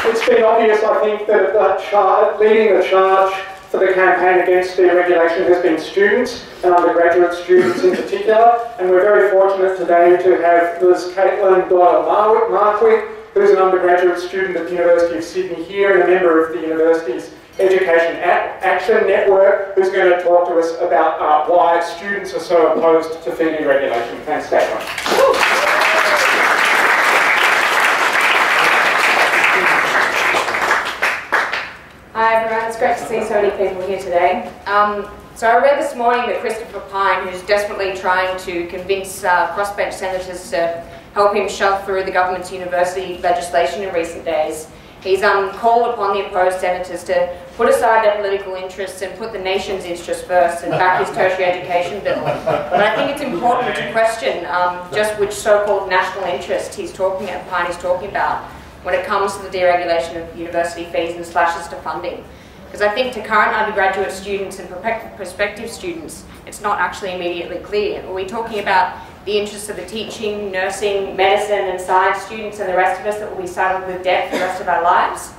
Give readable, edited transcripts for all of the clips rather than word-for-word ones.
It's been obvious, I think, that leading the charge for the campaign against deregulation has been students, and undergraduate students in particular, and we're very fortunate today to have Ms. Caitlin Doyle-Markwick, who's an undergraduate student at the University of Sydney here and a member of the university's Education Action Network, who's going to talk to us about why students are so opposed to fee deregulation. Thanks, Caitlin. Hi everyone, it's great to see so many people here today. So I read this morning that Christopher Pyne, who's desperately trying to convince crossbench senators to help him shove through the government's university legislation in recent days, he's called upon the opposed senators to put aside their political interests and put the nation's interests first and back his tertiary education bill. But I think it's important to question just which so-called national interest Pyne is talking about when it comes to the deregulation of university fees and slashes to funding. Because I think to current undergraduate students and prospective students, it's not actually immediately clear. Are we talking about the interests of the teaching, nursing, medicine and science students and the rest of us that will be saddled with debt for the rest of our lives?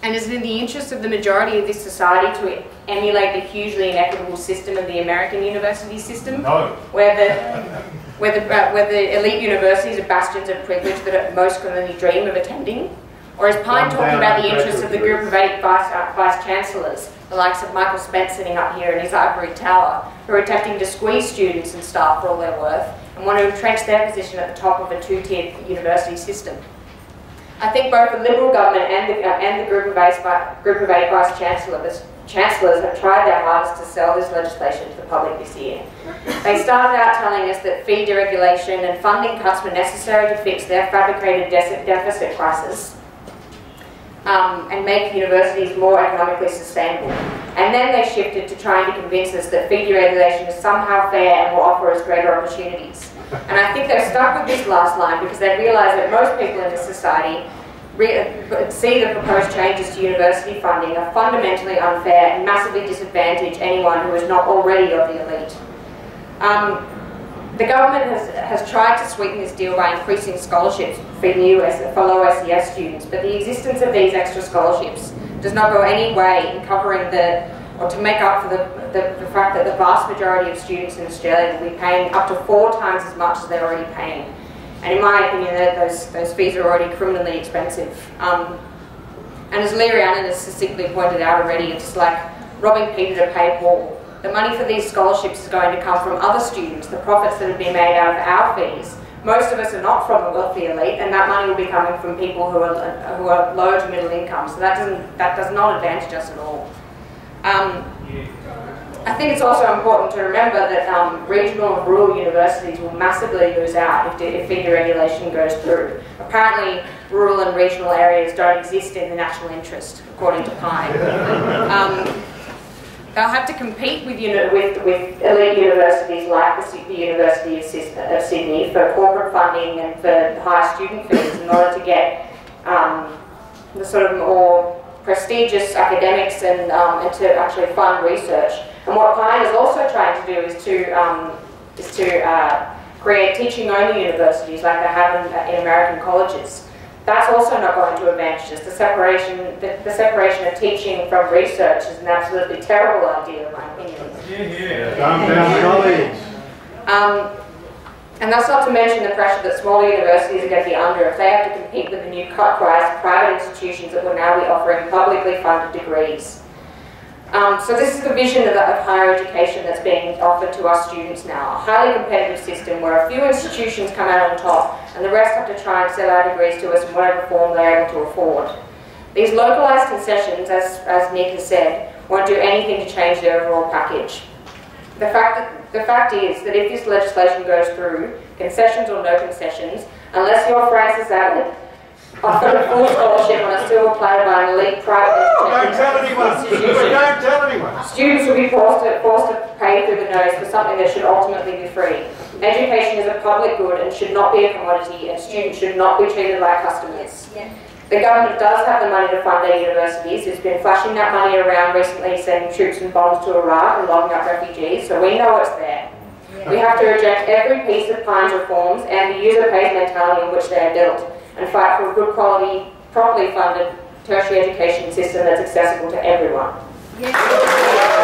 And is it in the interest of the majority of this society to emulate the hugely inequitable system of the American university system? No. Where the elite universities are bastions of privilege that most can only dream of attending? Or is Pyne talking about the interests of the group of 8 vice-chancellors, the likes of Michael Spence sitting up here in his ivory tower, who are attempting to squeeze students and staff for all their worth and want to entrench their position at the top of a two-tiered university system? I think both the Liberal government and the group of 8 vice-chancellors have tried their hardest to sell this legislation to the public this year. They started out telling us that fee deregulation and funding cuts were necessary to fix their fabricated deficit crisis and make universities more economically sustainable. And then they shifted to trying to convince us that fee deregulation is somehow fair and will offer us greater opportunities. And I think they're stuck with this last line because they realise that most people in this society see the proposed changes to university funding are fundamentally unfair and massively disadvantage anyone who is not already of the elite. The government has tried to sweeten this deal by increasing scholarships for low SES students, but the existence of these extra scholarships does not go any way in covering or to make up for the fact that the vast majority of students in Australia will be paying up to 4 times as much as they're already paying. And in my opinion, those fees are already criminally expensive. And as Leary Annan has succinctly pointed out already, it's like robbing Peter to pay Paul. The money for these scholarships is going to come from other students, the profits that have been made out of our fees. Most of us are not from a wealthy elite, and that money will be coming from people who are low to middle income. So that does not advantage us at all. I think it's also important to remember that regional and rural universities will massively lose out if fee deregulation goes through. Apparently, rural and regional areas don't exist in the national interest, according to Pyne. They'll have to compete with elite universities like the University of Sydney for corporate funding and for high student fees in order to get the sort of more prestigious academics and to actually fund research. And what Pyne is also trying to do is to create teaching-only universities like they have in American colleges. That's also not going to advantage us. The separation of teaching from research is an absolutely terrible idea, in my opinion. And that's not to mention the pressure that smaller universities are going to be under if they have to compete with the new cut-price private institutions that will now be offering publicly funded degrees. So this is the vision of higher education that's being offered to us students now. A highly competitive system where a few institutions come out on top and the rest have to try and sell our degrees to us in whatever form they're able to afford. These localised concessions, as Nick has said, won't do anything to change the overall package. The fact is that if this legislation goes through, concessions or no concessions, unless you're Francis Allen, offered a full scholarship on a silver platter by an elite private institution, don't tell anyone. Students will be forced to pay through the nose for something that should ultimately be free. Education is a public good and should not be a commodity, and students should not be treated like customers. Yeah. The government does have the money to fund their universities. It's been flashing that money around recently, sending troops and bombs to Iraq and locking up refugees, so we know it's there. Yeah. We have to reject every piece of Pyne's reforms and the user pays mentality in which they are built. and fight for a good quality, properly funded tertiary education system that's accessible to everyone. Yes.